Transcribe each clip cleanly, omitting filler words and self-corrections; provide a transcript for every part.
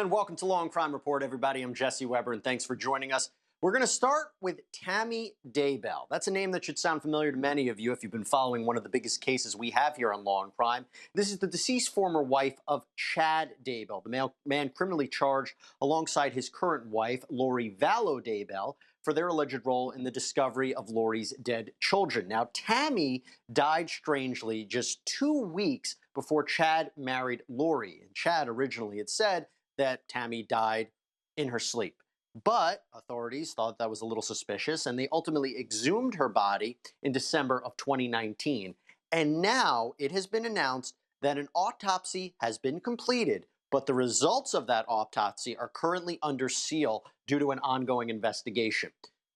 And welcome to Law&Crime Report, everybody. I'm Jesse Weber, and thanks for joining us. We're going to start with Tammy Daybell. That's a name that should sound familiar to many of you if you've been following one of the biggest cases we have here on Law&Crime. This is the deceased former wife of Chad Daybell, the man criminally charged alongside his current wife, Lori Vallow Daybell, for their alleged role in the discovery of Lori's dead children. Now, Tammy died strangely just 2 weeks before Chad married Lori. And Chad originally had said that Tammy died in her sleep. But authorities thought that was a little suspicious, and they ultimately exhumed her body in December of 2019. And now it has been announced that an autopsy has been completed, but the results of that autopsy are currently under seal due to an ongoing investigation.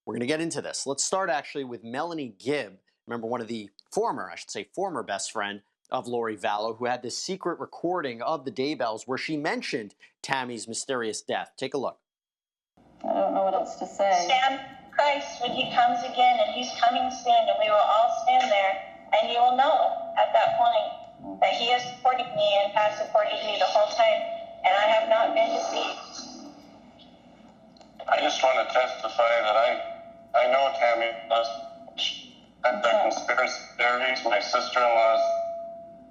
We're going to get into this. Let's start actually with Melanie Gibb. Remember, one of the former best friend of Lori Vallow, who had this secret recording of the Daybells where she mentioned Tammy's mysterious death. Take a look. I don't know what else to say. Stand Christ when he comes again, and he's coming soon, and we will all stand there, and you will know at that point that he has supported me and has supported me the whole time, and I have not been deceived. I just want to testify that I know Tammy and the conspiracy theories. My sister-in-law's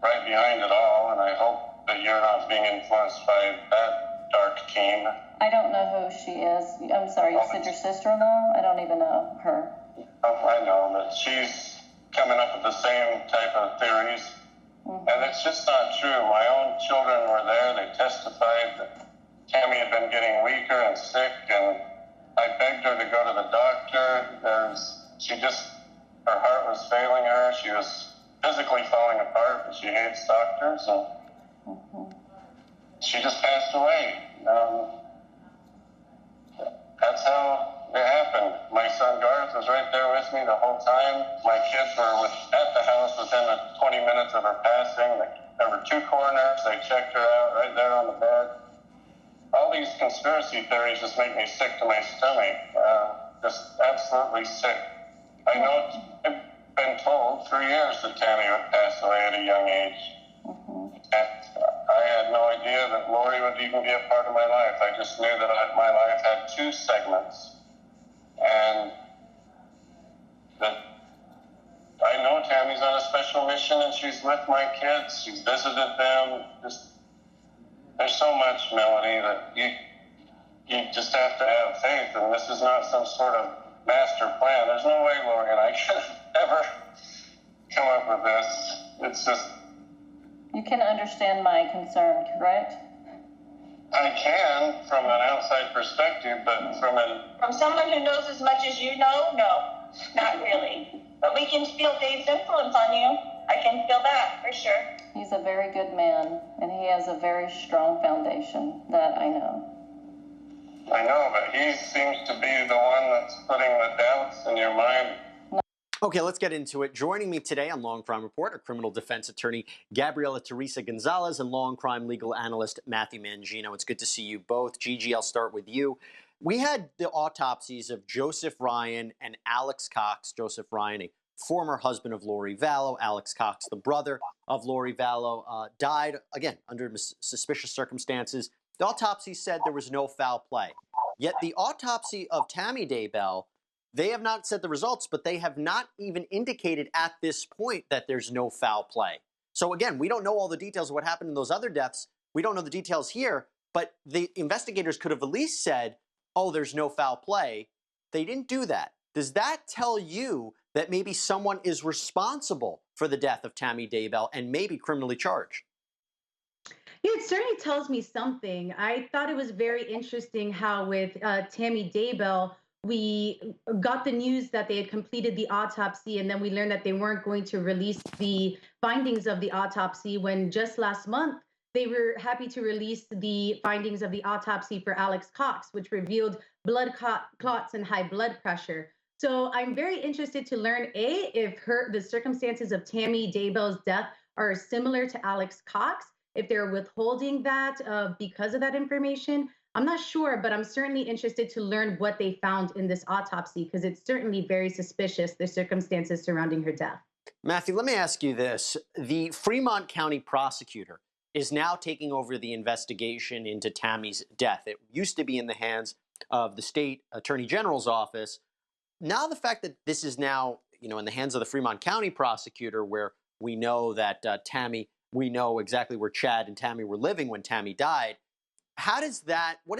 right behind it all, and I hope that you're not being influenced by that dark team. I don't know who she is. I'm sorry, you said your sister-in-law? I don't even know her. Oh, I know, but she's coming up with the same type of theories. And it's just not true. My own children were there. They testified that Tammy had been getting weaker and sick, and I begged her to go to the doctor. Her heart was failing her. She was physically falling apart, but she hates doctors, and she just passed away. That's how it happened. My son Garth was right there with me the whole time. My kids were at the house within 20 minutes of her passing. There were 2 coroners. They checked her out right there on the bed. All these conspiracy theories just make me sick to my stomach. Just absolutely sick. I know I've been told for years that Tammy would pass away at a young age. I had no idea that Lori would even be a part of my life. I just knew that my life had 2 segments. And that I know Tammy's on a special mission, and she's with my kids. She's visited them. There's so much, Melanie, that you just have to have faith. And this is not some sort of master plan. There's no way Lori and I could have ever come up with this. It's just... You can understand my concern, correct? I can, from an outside perspective, but from someone who knows as much as you know, no, not really. But we can feel Dave's influence on you. I can feel that, for sure. He's a very good man, and he has a very strong foundation, that I know. I know, but he seems to be the one that's putting the doubts in your mind. Okay, let's get into it. Joining me today on Law&Crime Report are criminal defense attorney Gabriela Teresa Gonzalez and Law&Crime legal analyst Matthew Mangino. It's good to see you both. Gigi, I'll start with you. We had the autopsies of Joseph Ryan and Alex Cox. Joseph Ryan, a former husband of Lori Vallow. Alex Cox, the brother of Lori Vallow, died, again, under suspicious circumstances. The autopsy said there was no foul play. Yet the autopsy of Tammy Daybell, they have not said the results, but they have not even indicated at this point that there's no foul play. So again, we don't know all the details of what happened in those other deaths. We don't know the details here, but the investigators could have at least said, oh, there's no foul play. They didn't do that. Does that tell you that maybe someone is responsible for the death of Tammy Daybell and maybe criminally charged? Yeah, it certainly tells me something. I thought it was very interesting how with Tammy Daybell, we got the news that they had completed the autopsy, and then we learned that they weren't going to release the findings of the autopsy when just last month they were happy to release the findings of the autopsy for Alex Cox, which revealed blood clots and high blood pressure. So I'm very interested to learn, A, if the circumstances of Tammy Daybell's death are similar to Alex Cox, if they're withholding that because of that information. I'm not sure, but I'm certainly interested to learn what they found in this autopsy, because it's certainly very suspicious, the circumstances surrounding her death. Matthew, let me ask you this. The Fremont County prosecutor is now taking over the investigation into Tammy's death. It used to be in the hands of the state attorney general's office. Now the fact that this is now, in the hands of the Fremont County prosecutor, where we know that we know exactly where Chad and Tammy were living when Tammy died. What does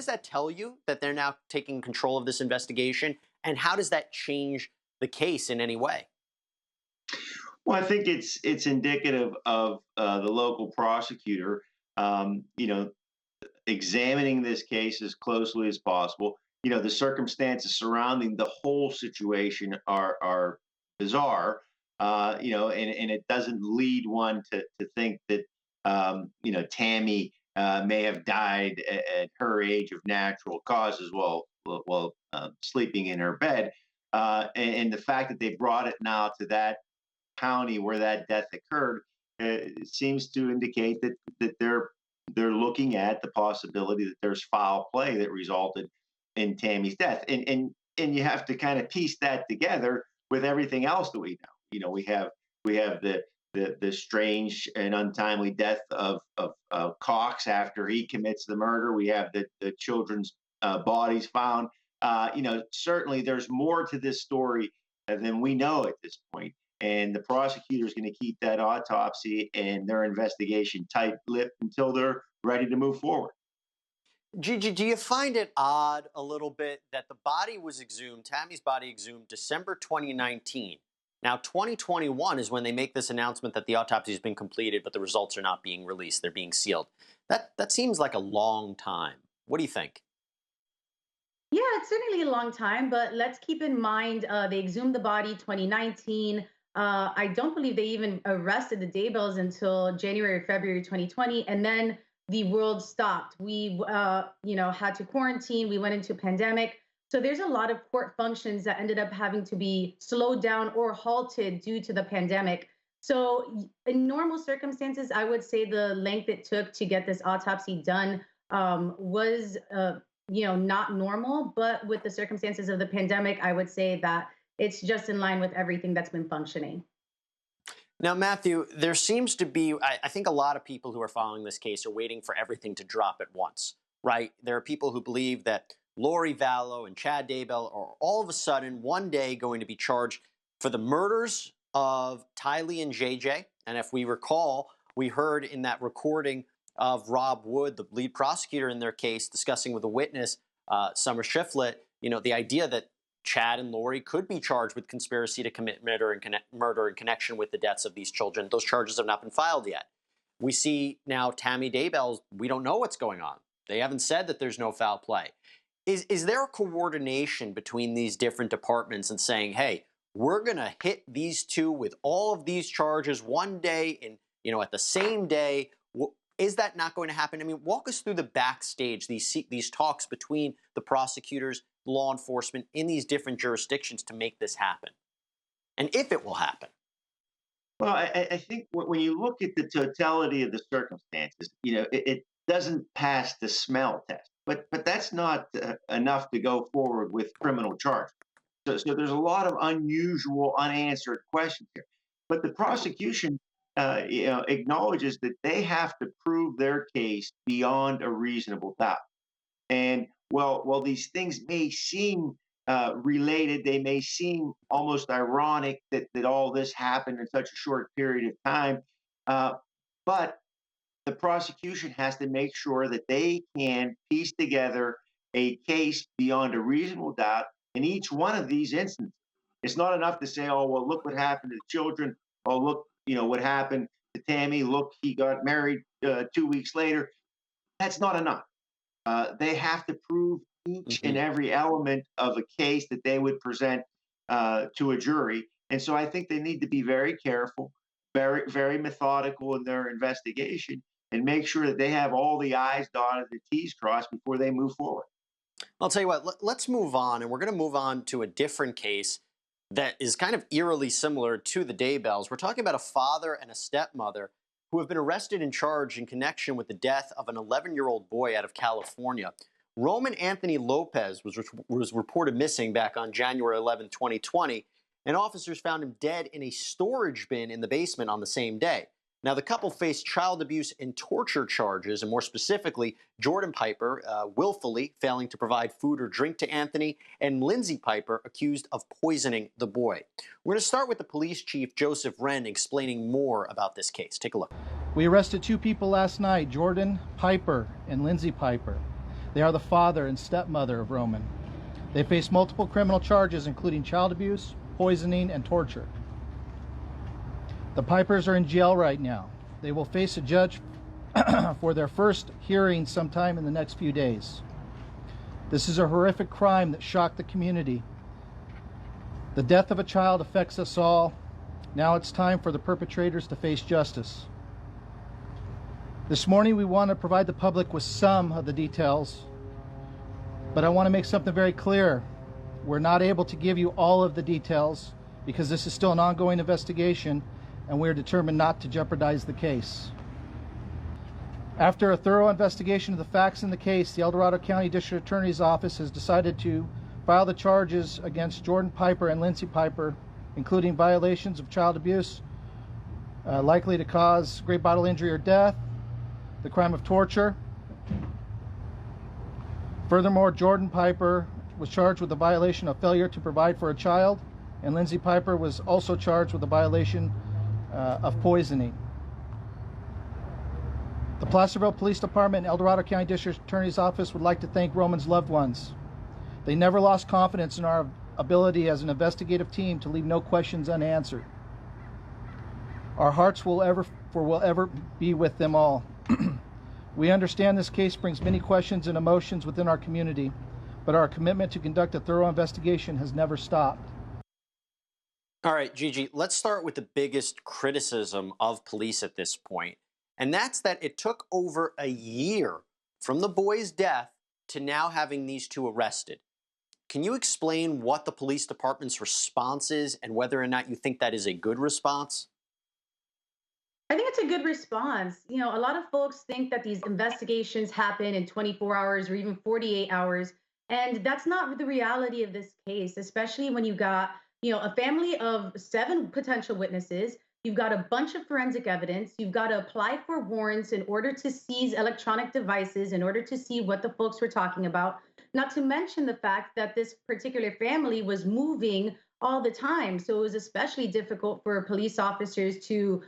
that tell you, that they're now taking control of this investigation? And how does that change the case in any way? Well, I think it's indicative of the local prosecutor, examining this case as closely as possible. The circumstances surrounding the whole situation are bizarre, and it doesn't lead one to think that, Tammy may have died at her age of natural causes while sleeping in her bed. And the fact that they brought it now to that county where that death occurred seems to indicate that they're looking at the possibility that there's foul play that resulted in Tammy's death, and you have to kind of piece that together with everything else that we know. We have the strange and untimely death of Cox after he commits the murder. We have the children's bodies found. Certainly there's more to this story than we know at this point. And the prosecutor is going to keep that autopsy and their investigation tight-lipped until they're ready to move forward. Gigi, do you find it odd a little bit that the body was exhumed, Tammy's body exhumed December 2019? Now, 2021 is when they make this announcement that the autopsy has been completed, but the results are not being released. They're being sealed. That seems like a long time. What do you think? Yeah, it's certainly a long time, but let's keep in mind they exhumed the body 2019. I don't believe they even arrested the Daybells until January, February 2020, and then the world stopped. We, had to quarantine. We went into pandemic. So there's a lot of court functions that ended up having to be slowed down or halted due to the pandemic. So in normal circumstances, I would say the length it took to get this autopsy done was, not normal. But with the circumstances of the pandemic, I would say that it's just in line with everything that's been functioning. Now, Matthew, there seems to be, I think a lot of people who are following this case are waiting for everything to drop at once, right? There are people who believe that Lori Vallow and Chad Daybell are all of a sudden one day going to be charged for the murders of Tylee and JJ. And if we recall, we heard in that recording of Rob Wood, the lead prosecutor in their case, discussing with a witness, Summer Shiflett, the idea that Chad and Lori could be charged with conspiracy to commit murder in connection with the deaths of these children. Those charges have not been filed yet. We see now Tammy Daybell, we don't know what's going on. They haven't said that there's no foul play. Is there a coordination between these different departments and saying, hey, we're going to hit these two with all of these charges one day and, at the same day? Is that not going to happen? I mean, walk us through the backstage, these talks between the prosecutors, law enforcement in these different jurisdictions to make this happen, and if it will happen. Well, I think when you look at the totality of the circumstances, it doesn't pass the smell test. But that's not enough to go forward with criminal charges. So there's a lot of unusual, unanswered questions here. But the prosecution, acknowledges that they have to prove their case beyond a reasonable doubt. And while these things may seem related, they may seem almost ironic that all this happened in such a short period of time. But the prosecution has to make sure that they can piece together a case beyond a reasonable doubt in each one of these instances. It's not enough to say, oh, well, look what happened to the children. Oh, look, what happened to Tammy. Look, he got married 2 weeks later. That's not enough. They have to prove each and every element of a case that they would present to a jury. And so I think they need to be very careful, very, very methodical in their investigation, and make sure that they have all the I's dotted, the T's crossed before they move forward. I'll tell you what, let's move on, and we're going to move on to a different case that is kind of eerily similar to the Daybells. We're talking about a father and a stepmother who have been arrested and charged in connection with the death of an 11-year-old boy out of California. Roman Anthony Lopez was reported missing back on January 11, 2020, and officers found him dead in a storage bin in the basement on the same day. Now, the couple faced child abuse and torture charges, and more specifically, Jordan Piper willfully failing to provide food or drink to Anthony, and Lindsey Piper accused of poisoning the boy. We're going to start with the police chief, Joseph Wren, explaining more about this case. Take a look. We arrested two people last night, Jordan Piper and Lindsey Piper. They are the father and stepmother of Roman. They face multiple criminal charges, including child abuse, poisoning, and torture. The Pipers are in jail right now. They will face a judge for their first hearing sometime in the next few days. This is a horrific crime that shocked the community. The death of a child affects us all. Now it's time for the perpetrators to face justice. This morning we want to provide the public with some of the details, but I want to make something very clear. We're not able to give you all of the details because this is still an ongoing investigation, and we are determined not to jeopardize the case. After a thorough investigation of the facts in the case, the El Dorado County District Attorney's Office has decided to file the charges against Jordan Piper and Lindsey Piper, including violations of child abuse, likely to cause great bodily injury or death, the crime of torture. Furthermore, Jordan Piper was charged with a violation of failure to provide for a child, and Lindsey Piper was also charged with a violation of poisoning. The Placerville Police Department and El Dorado County District Attorney's Office would like to thank Roman's loved ones. They never lost confidence in our ability as an investigative team to leave no questions unanswered. Our hearts will ever be with them all. We understand this case brings many questions and emotions within our community, but our commitment to conduct a thorough investigation has never stopped. All right, Gigi, let's start with the biggest criticism of police at this point, and that's that it took over a year from the boy's death to now having these two arrested. Can you explain what the police department's response is and whether or not you think that is a good response? I think it's a good response. You know, a lot of folks think that these investigations happen in 24 hours or even 48 hours. And that's not the reality of this case, especially when you got, a family of 7 potential witnesses. You've got a bunch of forensic evidence. You've got to apply for warrants in order to seize electronic devices, in order to see what the folks were talking about. Not to mention the fact that this particular family was moving all the time. So it was especially difficult for police officers to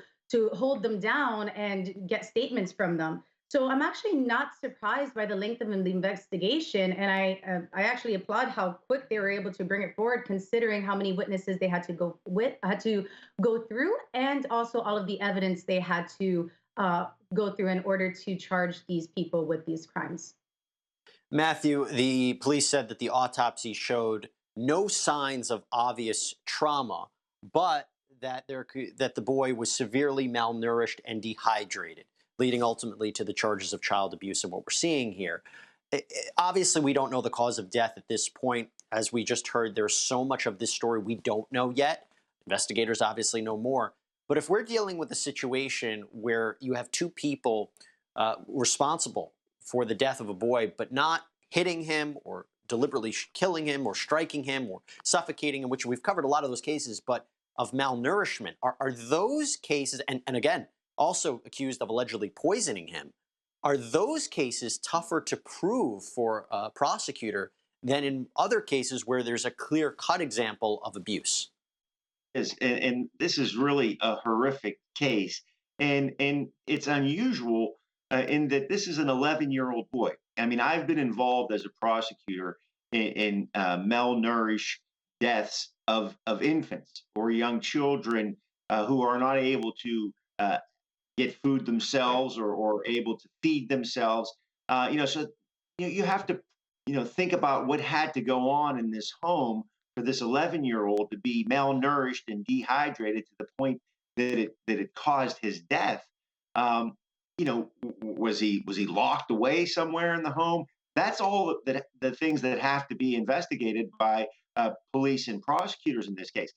hold them down and get statements from them. So I'm actually not surprised by the length of the investigation, and I actually applaud how quick they were able to bring it forward, considering how many witnesses they had to go through, and also all of the evidence they had to go through in order to charge these people with these crimes. Matthew, the police said that the autopsy showed no signs of obvious trauma, but that the boy was severely malnourished and dehydrated, leading ultimately to the charges of child abuse and what we're seeing here. Obviously, we don't know the cause of death at this point. As we just heard, there's so much of this story we don't know yet. Investigators obviously know more. But if we're dealing with a situation where you have two people responsible for the death of a boy, but not hitting him or deliberately killing him or striking him or suffocating him, which we've covered a lot of those cases, but of malnourishment, are those cases, and again, also accused of allegedly poisoning him, are those cases tougher to prove for a prosecutor than in other cases where there's a clear-cut example of abuse? And this is really a horrific case, and it's unusual in that this is an 11-year-old boy. I mean, I've been involved as a prosecutor in malnourished deaths of infants or young children who are not able to get food themselves or able to feed themselves. So you have to think about what had to go on in this home for this 11-year-old to be malnourished and dehydrated to the point that it caused his death. Was he locked away somewhere in the home? That's all the things that have to be investigated by police and prosecutors in this case.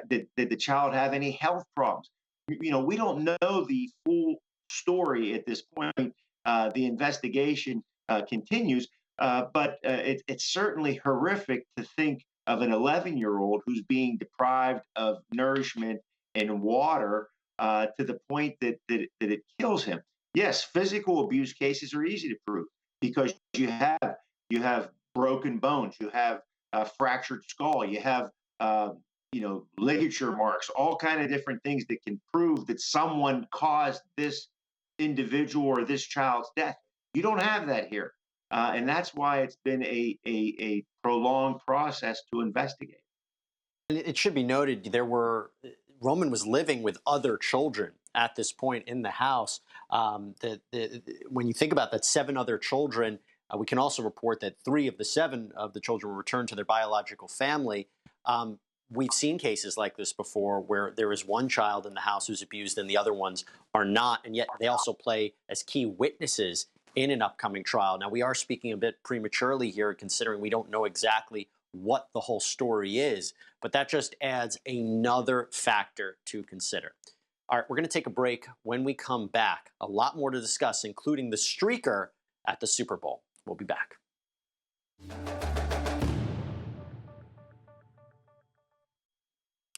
Did the child have any health problems? We don't know the full story at this point. The investigation continues, but it's certainly horrific to think of an 11-year-old who's being deprived of nourishment and water to the point that it kills him. Yes, physical abuse cases are easy to prove because you have broken bones, you have a fractured skull, you have ligature marks, all kind of different things that can prove that someone caused this individual or this child's death. You don't have that here, and that's why it's been a prolonged process to investigate. And it should be noted Roman was living with other children at this point in the house. When you think about that, 7 other children, we can also report that 3 of the 7 of the children were returned to their biological family. We've seen cases like this before where there is one child in the house who's abused and the other ones are not, and yet they also play as key witnesses in an upcoming trial. Now, we are speaking a bit prematurely here, considering we don't know exactly what the whole story is, but that just adds another factor to consider. All right, we're going to take a break. When we come back, a lot more to discuss, including the streaker at the Super Bowl. We'll be back.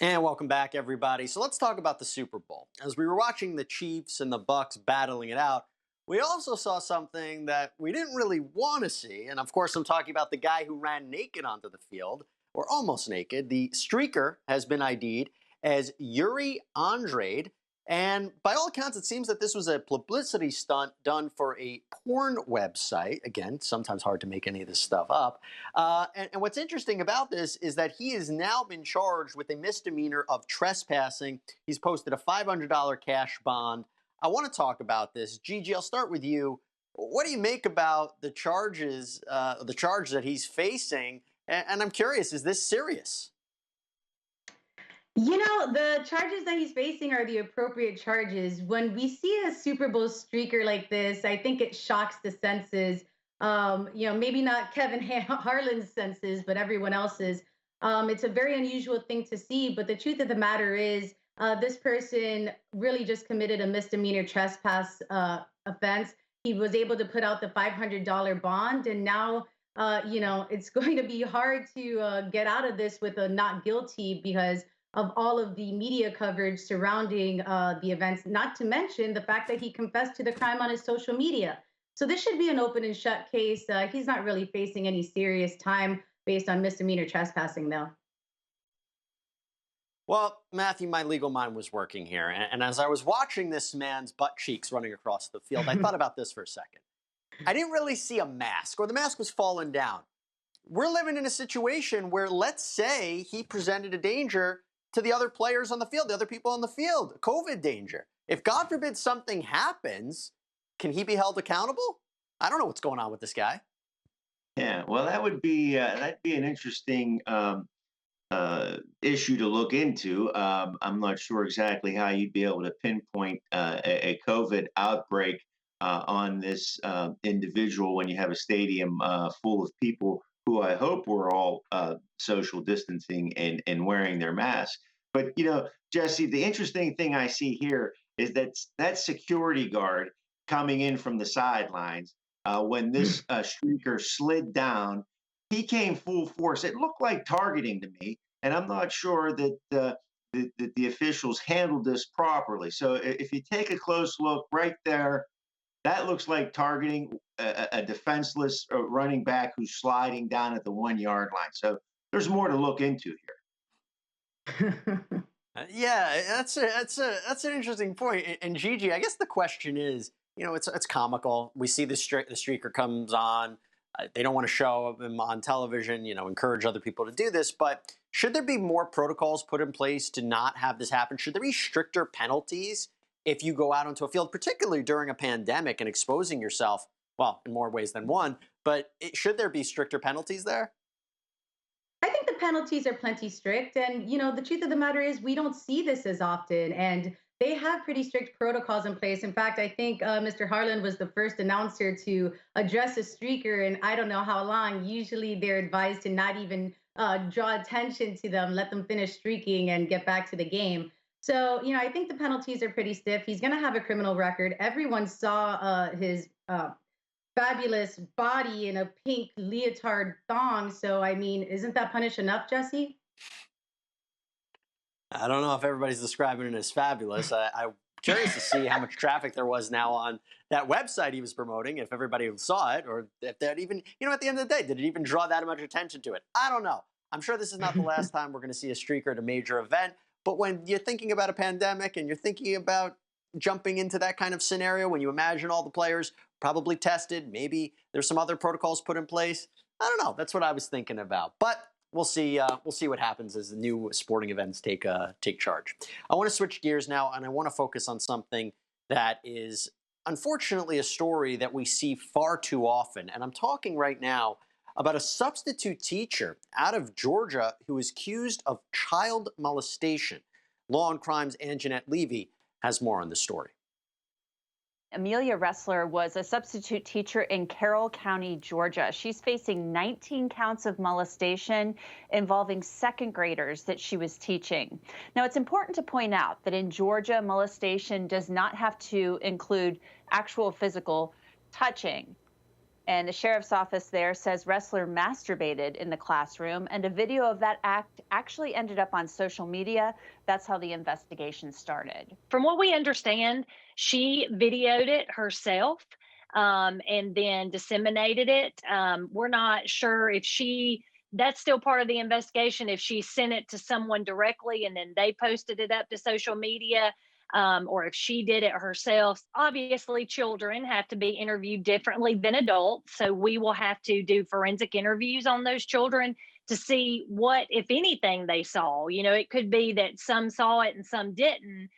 And welcome back, everybody. So let's talk about the Super Bowl. As we were watching the Chiefs and the Bucks battling it out, we also saw something that we didn't really want to see. And of course, I'm talking about the guy who ran naked onto the field, or almost naked. The streaker has been ID'd as Yuri Andrade. And by all accounts, it seems that this was a publicity stunt done for a porn website. Again, sometimes hard to make any of this stuff up. And what's interesting about this is that he has now been charged with a misdemeanor of trespassing. He's posted a $500 cash bond. I want to talk about this. Gigi, I'll start with you. What do you make about the charge that he's facing? And I'm curious, is this serious? The charges that he's facing are the appropriate charges. When we see a Super Bowl streaker like this, I think it shocks the senses. Maybe not Kevin Harlan's senses, but everyone else's. It's a very unusual thing to see. But the truth of the matter is, this person really just committed a misdemeanor trespass offense. He was able to put out the $500 bond, and now, it's going to be hard to get out of this with a not guilty because of all of the media coverage surrounding the events, not to mention the fact that he confessed to the crime on his social media. So this should be an open and shut case. He's not really facing any serious time based on misdemeanor trespassing, though. Well, Matthew, my legal mind was working here. And as I was watching this man's butt cheeks running across the field, I thought about this for a second. I didn't really see a mask, or the mask was falling down. We're living in a situation where, let's say, he presented a danger to the other players on the field, the other people on the field, COVID danger. If God forbid something happens, can he be held accountable? I don't know what's going on with this guy. Yeah, well, that'd be an interesting issue to look into. I'm not sure exactly how you'd be able to pinpoint a COVID outbreak on this individual when you have a stadium full of people who I hope were all social distancing and wearing their masks. But, Jesse, the interesting thing I see here is that security guard coming in from the sidelines, when this streaker slid down, he came full force. It looked like targeting to me, and I'm not sure that the officials handled this properly. So if you take a close look right there, that looks like targeting a defenseless running back who's sliding down at the 1-yard line. So there's more to look into here. Yeah, that's an interesting point. And Gigi, I guess the question is, it's comical. We see the streaker comes on. They don't want to show him on television, encourage other people to do this. But should there be more protocols put in place to not have this happen? Should there be stricter penalties if you go out onto a field, particularly during a pandemic and exposing yourself, well, in more ways than one, but should there be stricter penalties there? I think the penalties are plenty strict. And, the truth of the matter is we don't see this as often. And they have pretty strict protocols in place. In fact, I think Mr. Harlan was the first announcer to address a streaker in I don't know how long. Usually they're advised to not even draw attention to them, let them finish streaking and get back to the game. So, I think the penalties are pretty stiff. He's going to have a criminal record. Everyone saw his fabulous body in a pink leotard thong. So, isn't that punish enough, Jesse? I don't know if everybody's describing it as fabulous. I'm curious to see how much traffic there was now on that website he was promoting, if everybody saw it, or if that even, at the end of the day, did it even draw that much attention to it? I don't know. I'm sure this is not the last time we're going to see a streaker at a major event, but when you're thinking about a pandemic and you're thinking about jumping into that kind of scenario, when you imagine all the players probably tested, maybe there's some other protocols put in place. I don't know. That's what I was thinking about. But we'll see. We'll see what happens as the new sporting events take charge. I want to switch gears now, and I want to focus on something that is unfortunately a story that we see far too often. And I'm talking right now about a substitute teacher out of Georgia who is accused of child molestation. Law&Crime's Anjanette Levy has more on the story. Amelia Ressler was a substitute teacher in Carroll County, Georgia. She's facing 19 counts of molestation involving second graders that she was teaching. Now, it's important to point out that in Georgia, molestation does not have to include actual physical touching. And the sheriff's office there says Ressler masturbated in the classroom, and a video of that act actually ended up on social media. That's how the investigation started. From what we understand, she videoed it herself and then disseminated it. We're not sure if that's still part of the investigation, if she sent it to someone directly and then they posted it up to social media. Or if she did it herself. Obviously, children have to be interviewed differently than adults. So we will have to do forensic interviews on those children to see what, if anything, they saw. It could be that some saw it and some didn't.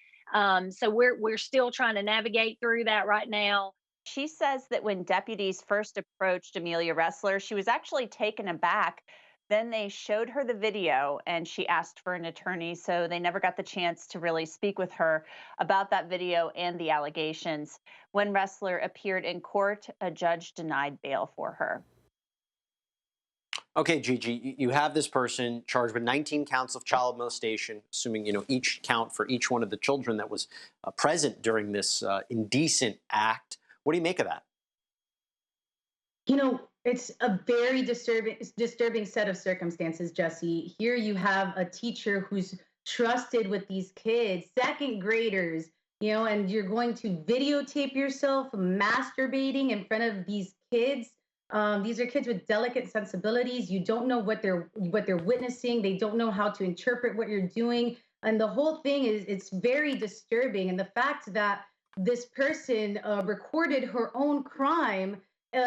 So we're still trying to navigate through that right now. She says that when deputies first approached Amelia Ressler, she was actually taken aback. Then they showed her the video and she asked for an attorney, so they never got the chance to really speak with her about that video and the allegations. When Ressler appeared in court, a judge denied bail for her. Okay, Gigi, you have this person charged with 19 counts of child molestation, assuming, each count for each one of the children that was present during this indecent act. What do you make of that? It's a very disturbing set of circumstances, Jesse. Here you have a teacher who's trusted with these kids, second graders, and you're going to videotape yourself masturbating in front of these kids. These are kids with delicate sensibilities. You don't know what they're witnessing. They don't know how to interpret what you're doing. And the whole thing it's very disturbing. And the fact that this person recorded her own crime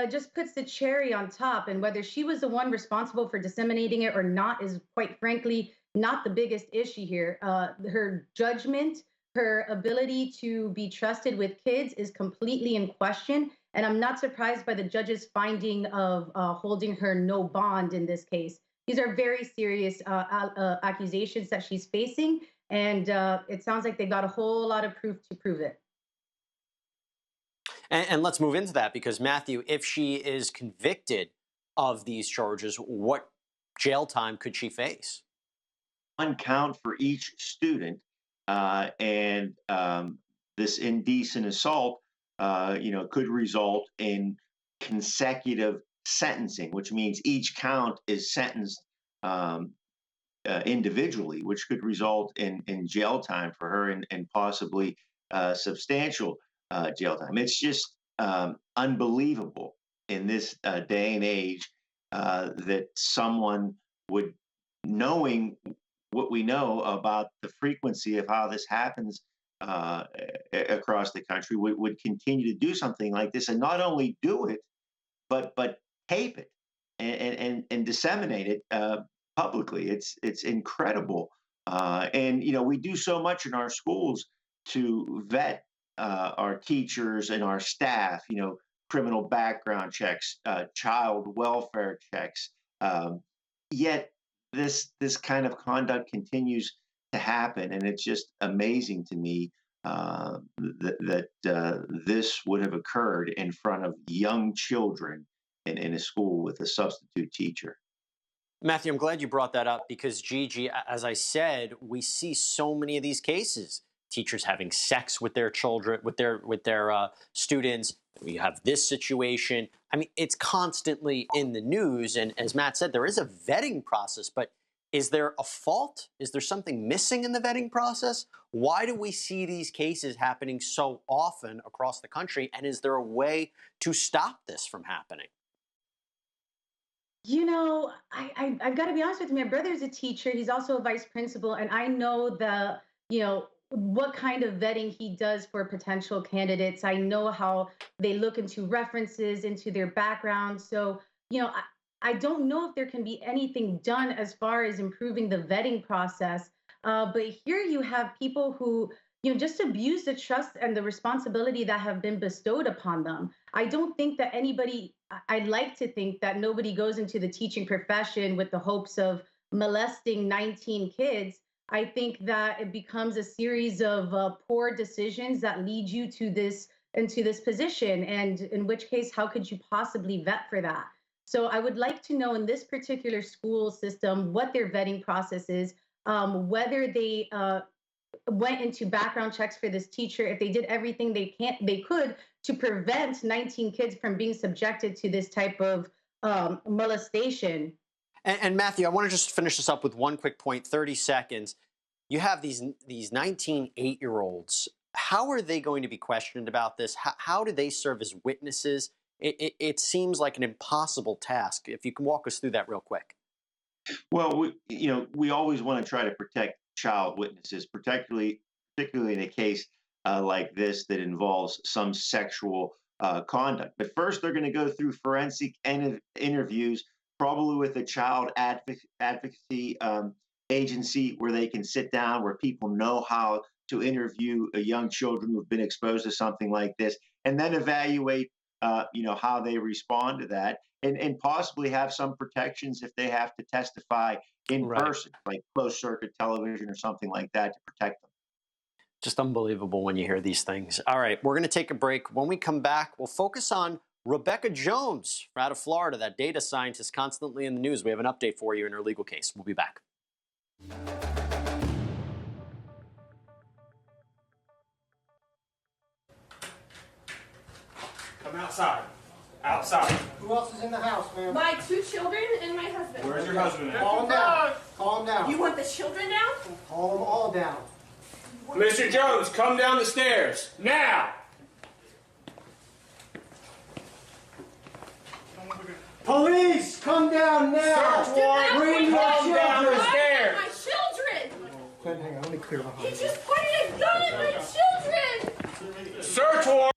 just puts the cherry on top. And whether she was the one responsible for disseminating it or not is, quite frankly, not the biggest issue here. Her judgment, her ability to be trusted with kids is completely in question. And I'm not surprised by the judge's finding of holding her no bond in this case. These are very serious accusations that she's facing. And it sounds like they got a whole lot of proof to prove it. And let's move into that, because Matthew, if she is convicted of these charges, what jail time could she face? One count for each student, and this indecent assault, could result in consecutive sentencing, which means each count is sentenced individually, which could result in jail time for her and possibly substantial jail time. It's just unbelievable in this day and age that someone would, knowing what we know about the frequency of how this happens across the country, would continue to do something like this, and not only do it, but tape it and disseminate it publicly. It's incredible, and we do so much in our schools to vet our teachers and our staff, criminal background checks, child welfare checks. Yet this kind of conduct continues to happen, and it's just amazing to me that this would have occurred in front of young children in a school with a substitute teacher. Matthew, I'm glad you brought that up, because Gigi, as I said, we see so many of these cases. Teachers having sex with their children, with their students. We have this situation. I mean, it's constantly in the news. And as Matt said, there is a vetting process, but Is there a fault? Is there something missing in the vetting process? Why do we see these cases happening so often across the country? And is there a way to stop this from happening? You know, I've got to be honest with you. My brother's a teacher. He's also a vice principal, and I know what kind of vetting he does for potential candidates. I know how they look into references, into their background. So, I don't know if there can be anything done as far as improving the vetting process. But here you have people who, just abuse the trust and the responsibility that have been bestowed upon them. I don't think that I'd like to think that nobody goes into the teaching profession with the hopes of molesting 19 kids. I think that it becomes a series of poor decisions that lead you into this position. And in which case, how could you possibly vet for that? So I would like to know in this particular school system what their vetting process is, whether they went into background checks for this teacher, if they did everything they could to prevent 19 kids from being subjected to this type of molestation. And Matthew, I want to just finish this up with one quick point, 30 seconds. You have these 19 8-year-olds. How are they going to be questioned about this? How do they serve as witnesses? It seems like an impossible task. If you can walk us through that real quick. Well, we always want to try to protect child witnesses, particularly in a case like this that involves some sexual conduct. But first, they're going to go through forensic interviews, probably with a child advocacy agency where they can sit down, where people know how to interview young children who've been exposed to something like this, and then evaluate, how they respond to that, and possibly have some protections if they have to testify in person, like closed circuit television or something like that to protect them. Just unbelievable when you hear these things. All right, we're going to take a break. When we come back, we'll focus on Rebecca Jones out of Florida, that data scientist constantly in the news. We have an update for you in her legal case. We'll be back. Come outside. Outside. Who else is in the house, ma'am? My 2 children and my husband. Where's your husband at? Calm down. Calm down. You want the children now? Calm them all down. Mr. Jones, come down the stairs. Now! Police, come down now. Search warrant. Bring your Come down the children. stairs. My children! Glenn, hang on. Let me clear behind He you. just pointed a gun at my children! Search warrant.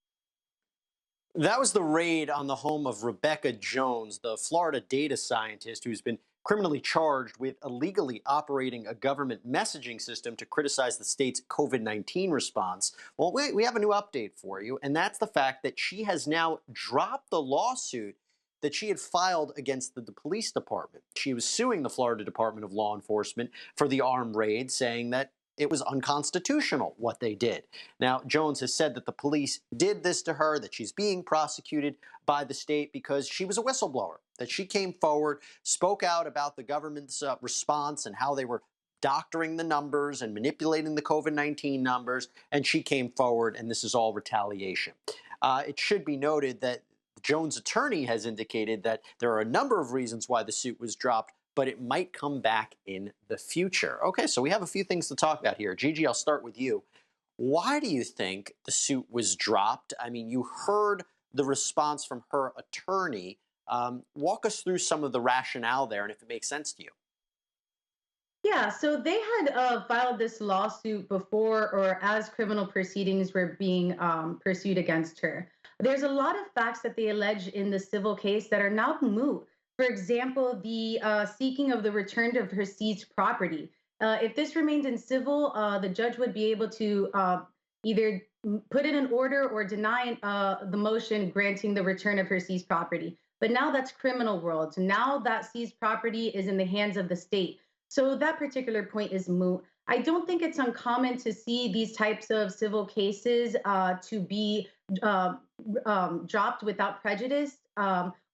That was the raid on the home of Rebecca Jones, the Florida data scientist who's been criminally charged with illegally operating a government messaging system to criticize the state's COVID-19 response. Well, we have a new update for you, and that's the fact that she has now dropped the lawsuit that she had filed against the police department. She was suing the Florida Department of Law Enforcement for the armed raid, saying that it was unconstitutional what they did. Now, Jones has said that the police did this to her, that she's being prosecuted by the state because she was a whistleblower, that she came forward, spoke out about the government's response and how they were doctoring the numbers and manipulating the COVID-19 numbers, and she came forward, and this is all retaliation. It should be noted that Jones' attorney has indicated that there are a number of reasons why the suit was dropped, but it might come back in the future. Okay, so we have a few things to talk about here. Gigi, I'll start with you. Why do you think the suit was dropped? I mean, you heard the response from her attorney. Walk us through some of the rationale there and if it makes sense to you. Yeah, so they had filed this lawsuit before or as criminal proceedings were being pursued against her. There's a lot of facts that they allege in the civil case that are now moot. For example, the seeking of the return of her seized property. If this remained in civil, the judge would be able to either put in an order or deny the motion granting the return of her seized property. But now that's criminal world. Now that seized property is in the hands of the state. So that particular point is moot. I don't think it's uncommon to see these types of civil cases to be dropped without prejudice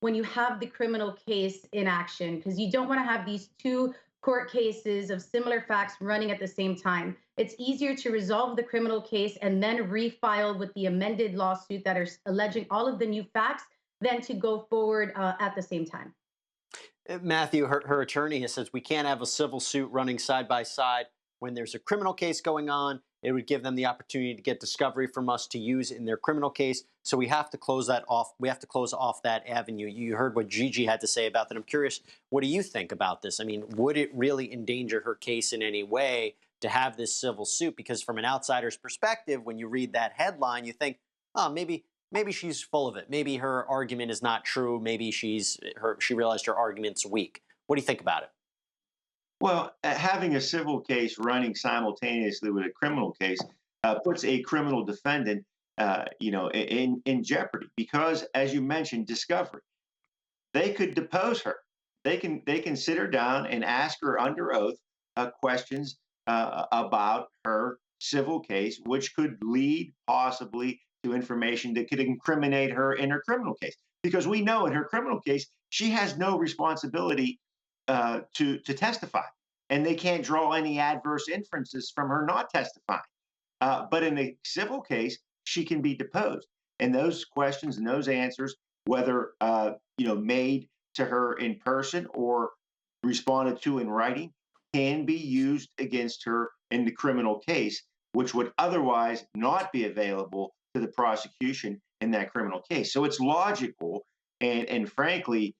when you have the criminal case in action, because you don't want to have these two court cases of similar facts running at the same time. It's easier to resolve the criminal case and then refile with the amended lawsuit that are alleging all of the new facts than to go forward at the same time. Matthew, her attorney has says we can't have a civil suit running side by side when there's a criminal case going on. It would give them the opportunity to get discovery from us to use in their criminal case. So we have to close that off. We have to close off that avenue. You heard what Gigi had to say about that. I'm curious, what do you think about this? I mean, would it really endanger her case in any way to have this civil suit? Because from an outsider's perspective, when you read that headline, you think, oh, maybe she's full of it. Maybe her argument is not true. Maybe she realized her argument's weak. What do you think about it? Well, having a civil case running simultaneously with a criminal case puts a criminal defendant, in jeopardy because, as you mentioned, discovery. They could depose her. They can sit her down and ask her under oath questions about her civil case, which could lead possibly to information that could incriminate her in her criminal case. Because we know in her criminal case, she has no responsibility to testify, and they can't draw any adverse inferences from her not testifying. But in a civil case, she can be deposed, and those questions and those answers, whether made to her in person or responded to in writing, can be used against her in the criminal case, which would otherwise not be available to the prosecution in that criminal case. So it's logical, and frankly,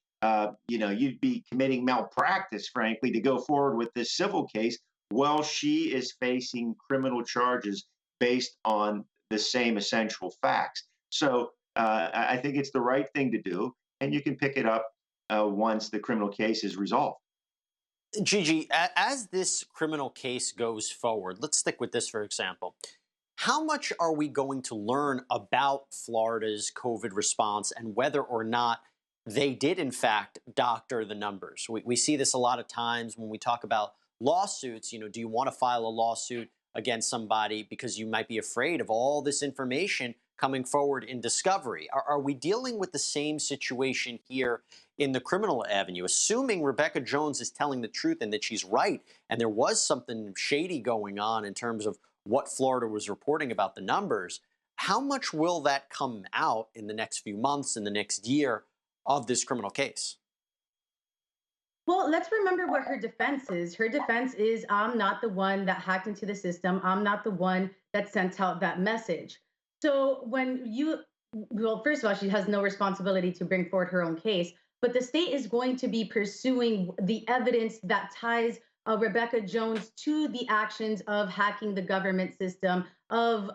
you'd be committing malpractice, frankly, to go forward with this civil case while she is facing criminal charges based on the same essential facts. So I think it's the right thing to do, and you can pick it up once the criminal case is resolved. Gigi, as this criminal case goes forward, let's stick with this, for example. How much are we going to learn about Florida's COVID response and whether or not they did, in fact, doctor the numbers? We see this a lot of times when we talk about lawsuits. Do you want to file a lawsuit against somebody because you might be afraid of all this information coming forward in discovery? Are we dealing with the same situation here in the criminal avenue? Assuming Rebecca Jones is telling the truth and that she's right, and there was something shady going on in terms of what Florida was reporting about the numbers, how much will that come out in the next few months, in the next year of this criminal case? Well, let's remember what her defense is. Her defense is, I'm not the one that hacked into the system. I'm not the one that sent out that message. So first of all, she has no responsibility to bring forward her own case, but the state is going to be pursuing the evidence that ties Rebecca Jones to the actions of hacking the government system, of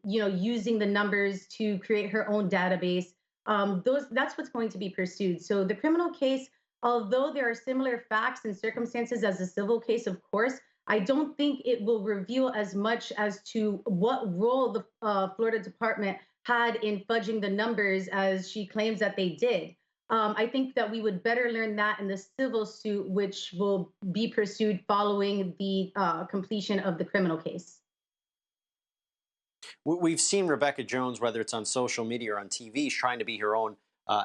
using the numbers to create her own database. That's what's going to be pursued. So the criminal case, although there are similar facts and circumstances as a civil case, of course, I don't think it will reveal as much as to what role the Florida Department had in fudging the numbers as she claims that they did. I think that we would better learn that in the civil suit, which will be pursued following the completion of the criminal case. We've seen Rebecca Jones, whether it's on social media or on TV, trying to be her own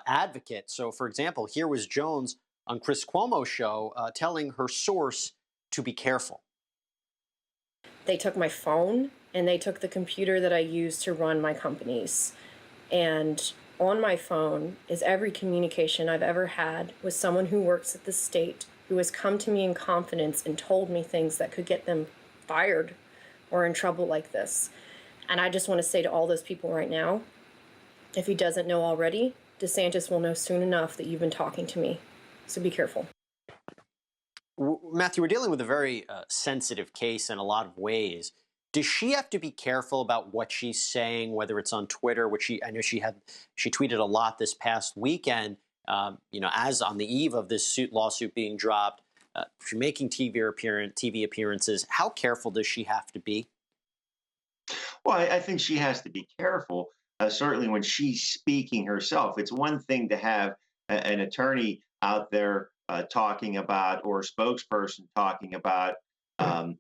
advocate. So, for example, here was Jones on Chris Cuomo's show telling her source to be careful. They took my phone and they took the computer that I use to run my companies. And on my phone is every communication I've ever had with someone who works at the state, who has come to me in confidence and told me things that could get them fired or in trouble like this. And I just want to say to all those people right now, if he doesn't know already, DeSantis will know soon enough that you've been talking to me. So be careful. Matthew, we're dealing with a very sensitive case in a lot of ways. Does she have to be careful about what she's saying, whether it's on Twitter, which she tweeted a lot this past weekend, as on the eve of this lawsuit being dropped, she's making TV appearances. How careful does she have to be? Well, I think she has to be careful, certainly when she's speaking herself. It's one thing to have an attorney out there talking about, or a spokesperson talking about, a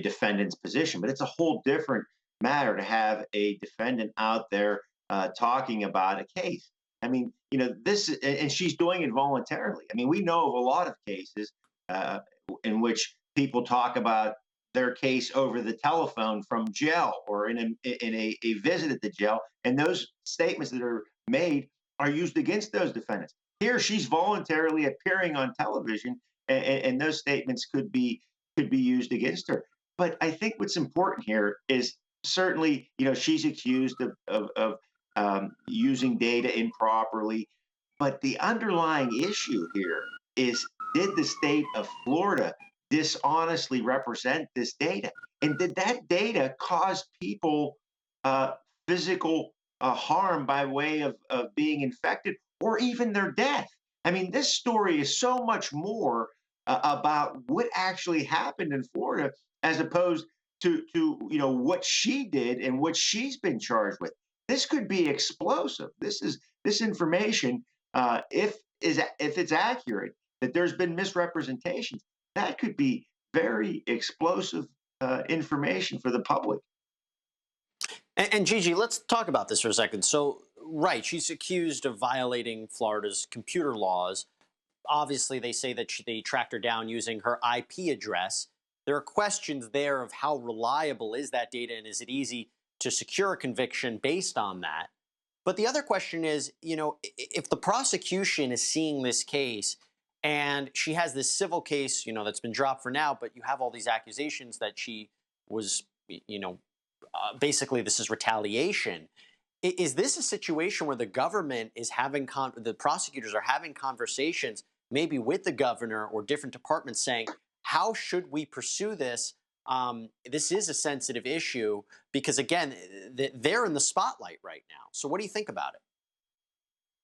defendant's position, but it's a whole different matter to have a defendant out there talking about a case. I mean, this, and she's doing it voluntarily. I mean, we know of a lot of cases in which people talk about their case over the telephone from jail or in a visit at the jail, and those statements that are made are used against those defendants. Here, she's voluntarily appearing on television, and those statements could be used against her. But I think what's important here is certainly, she's accused of using data improperly. But the underlying issue here is, did the state of Florida dishonestly represent this data? And did that data cause people physical harm by way of being infected or even their death? I mean, this story is so much more about what actually happened in Florida as opposed to what she did and what she's been charged with. This could be explosive. This information, if it's accurate, that there's been misrepresentations, that could be very explosive information for the public. And Gigi, let's talk about this for a second. So, right, she's accused of violating Florida's computer laws. Obviously, they say that they tracked her down using her IP address. There are questions there of how reliable is that data, and is it easy to secure a conviction based on that? But the other question is, if the prosecution is seeing this case and she has this civil case, that's been dropped for now, but you have all these accusations that she was, basically this is retaliation. Is this a situation where the government is having, the prosecutors are having conversations maybe with the governor or different departments saying, how should we pursue this? This is a sensitive issue because, again, they're in the spotlight right now. So what do you think about it?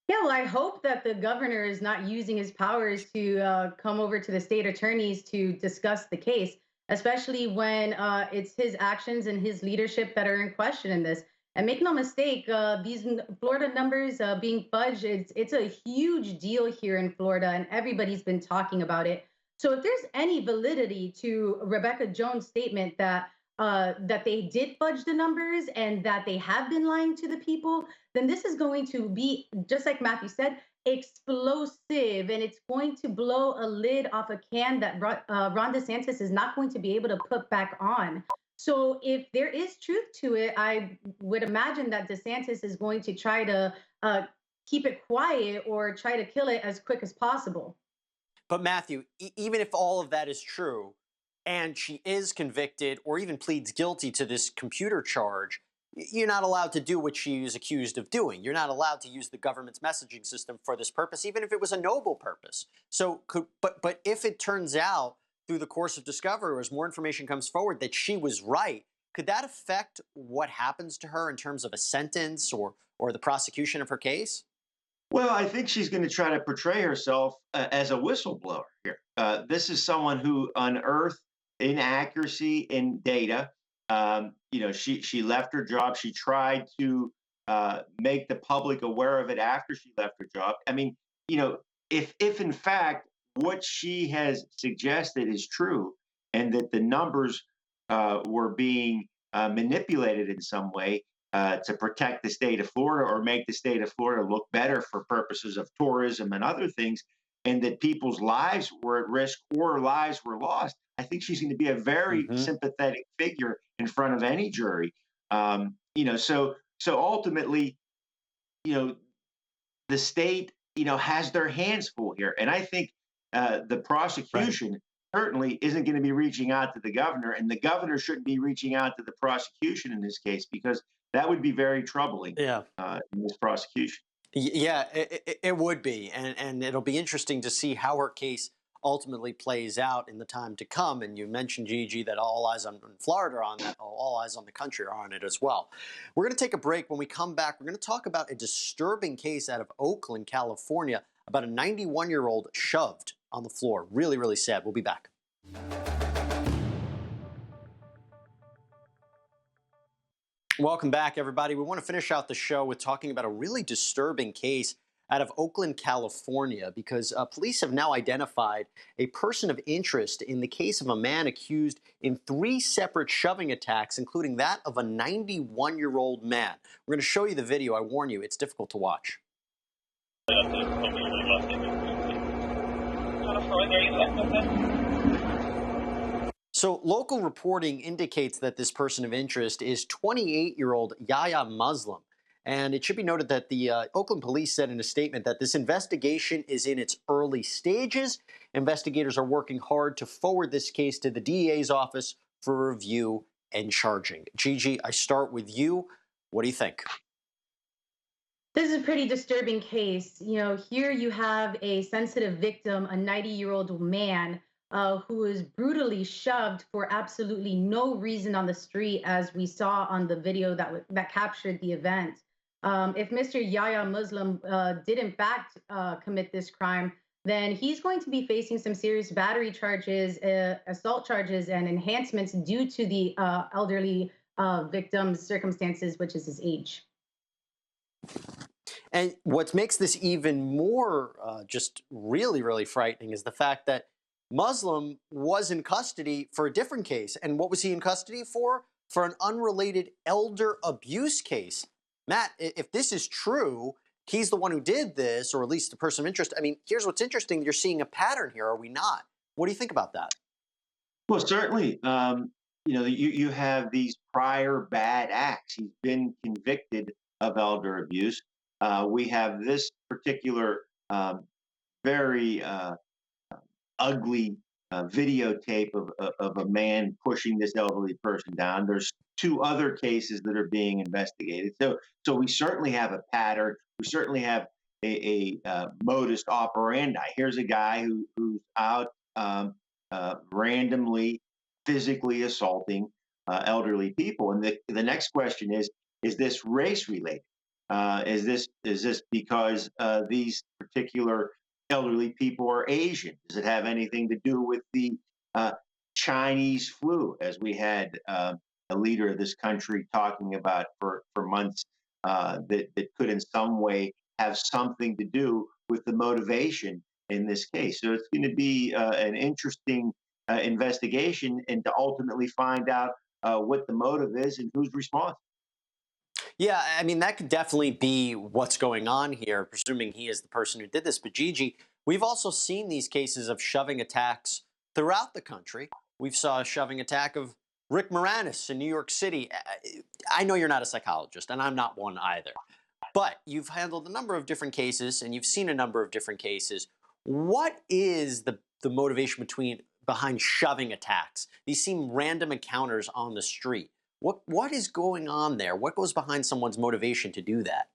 Yeah, well, I hope that the governor is not using his powers to come over to the state attorneys to discuss the case, especially when it's his actions and his leadership that are in question in this. And make no mistake, these Florida numbers being fudged, it's a huge deal here in Florida, and everybody's been talking about it. So if there's any validity to Rebecca Jones' statement that they did fudge the numbers and that they have been lying to the people, then this is going to be, just like Matthew said, explosive, and it's going to blow a lid off a can that Ron DeSantis is not going to be able to put back on. So if there is truth to it, I would imagine that DeSantis is going to try to keep it quiet or try to kill it as quick as possible. But Matthew, even if all of that is true and she is convicted or even pleads guilty to this computer charge, you're not allowed to do what she is accused of doing. You're not allowed to use the government's messaging system for this purpose, even if it was a noble purpose. So, but if it turns out through the course of discovery, or as more information comes forward, that she was right, could that affect what happens to her in terms of a sentence or the prosecution of her case? Well, I think she's going to try to portray herself as a whistleblower here. This is someone who unearthed inaccuracy in data. She left her job. She tried to make the public aware of it after she left her job. I mean, if in fact what she has suggested is true, and that the numbers were being manipulated in some way to protect the state of Florida or make the state of Florida look better for purposes of tourism and other things, and that people's lives were at risk or lives were lost, I think she's going to be a very sympathetic figure in front of any jury. So ultimately, the state, has their hands full here. And I think the prosecution certainly isn't going to be reaching out to the governor, and the governor shouldn't be reaching out to the prosecution in this case, because that would be very troubling in this prosecution. Yeah, it would be. And it'll be interesting to see how her case ultimately plays out in the time to come. And you mentioned, Gigi, that all eyes on Florida are on that, all eyes on the country are on it as well. We're going to take a break. When we come back, we're going to talk about a disturbing case out of Oakland, California, about a 91-year-old shoved on the floor. Really, really sad. We'll be back. Welcome back, everybody. We want to finish out the show with talking about a really disturbing case out of Oakland, California, because police have now identified a person of interest in the case of a man accused in 3 separate shoving attacks, including that of a 91-year-old man. We're going to show you the video. I warn you, it's difficult to watch. So local reporting indicates that this person of interest is 28-year-old Yahya Muslim. And it should be noted that the Oakland police said in a statement that this investigation is in its early stages. Investigators are working hard to forward this case to the DEA's office for review and charging. Gigi, I start with you. What do you think? This is a pretty disturbing case. Here you have a sensitive victim, a 90-year-old man who was brutally shoved for absolutely no reason on the street, as we saw on the video that captured the event. If Mr. Yahya Muslim did in fact commit this crime, then he's going to be facing some serious battery charges, assault charges, and enhancements due to the elderly victim's circumstances, which is his age. And what makes this even more just really, really frightening is the fact that Muslim was in custody for a different case. And what was he in custody for? For an unrelated elder abuse case. Matt, if this is true, he's the one who did this, or at least the person of interest. I mean, here's what's interesting. You're seeing a pattern here, are we not? What do you think about that? Well, certainly. You have these prior bad acts. He's been convicted of elder abuse. We have this particular very ugly videotape of a man pushing this elderly person down. There's 2 other cases that are being investigated. So we certainly have a pattern. We certainly have a modus operandi. Here's a guy who's out randomly physically assaulting elderly people. And the next question is this race related? Is this because these particular elderly people are Asian? Does it have anything to do with the Chinese flu, as we had a leader of this country talking about for months, that could in some way have something to do with the motivation in this case? So it's going to be an interesting investigation, and to ultimately find out what the motive is and who's responsible. Yeah, I mean, that could definitely be what's going on here, presuming he is the person who did this. But Gigi, we've also seen these cases of shoving attacks throughout the country. We've saw a shoving attack of Rick Moranis in New York City. I know you're not a psychologist, and I'm not one either. But you've handled a number of different cases, and you've seen a number of different cases. What is the motivation behind shoving attacks? These seem random encounters on the street. What is going on there? What goes behind someone's motivation to do that?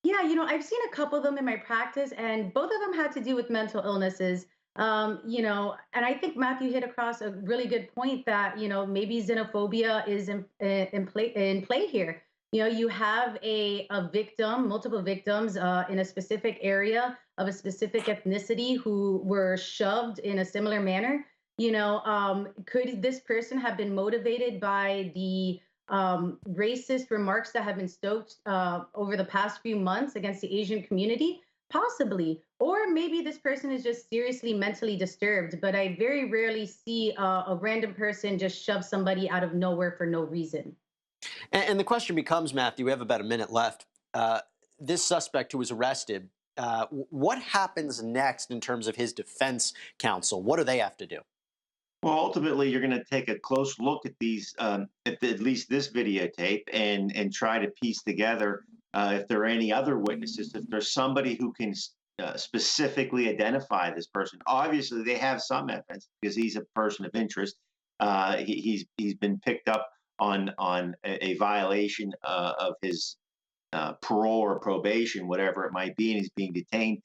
Yeah, I've seen a couple of them in my practice, and both of them had to do with mental illnesses. And I think Matthew hit across a really good point that, maybe xenophobia is in play here. You have a victim, multiple victims in a specific area of a specific ethnicity who were shoved in a similar manner. Could this person have been motivated by the racist remarks that have been stoked over the past few months against the Asian community? Possibly. Or maybe this person is just seriously mentally disturbed, but I very rarely see a random person just shove somebody out of nowhere for no reason. And the question becomes, Matthew, we have about a minute left. This suspect who was arrested, what happens next in terms of his defense counsel? What do they have to do? Well, ultimately, you're going to take a close look at these, at least this videotape, and try to piece together if there are any other witnesses, if there's somebody who can specifically identify this person. Obviously, they have some evidence because he's a person of interest. He's been picked up on a violation of his parole or probation, whatever it might be, and he's being detained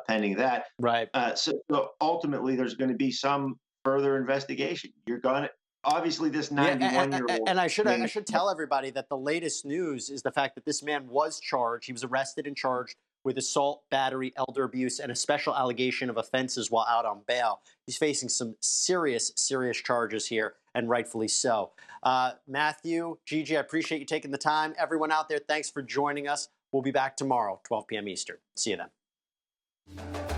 pending that. Right. So ultimately, there's going to be some further investigation. You're going to obviously this 91-year-old. And I should tell everybody that the latest news is the fact that this man was charged. He was arrested and charged with assault, battery, elder abuse, and a special allegation of offenses while out on bail. He's facing some serious charges here, and rightfully so. Matthew, Gigi, I appreciate you taking the time. Everyone out there, thanks for joining us. We'll be back tomorrow, 12 p.m. Eastern. See you then.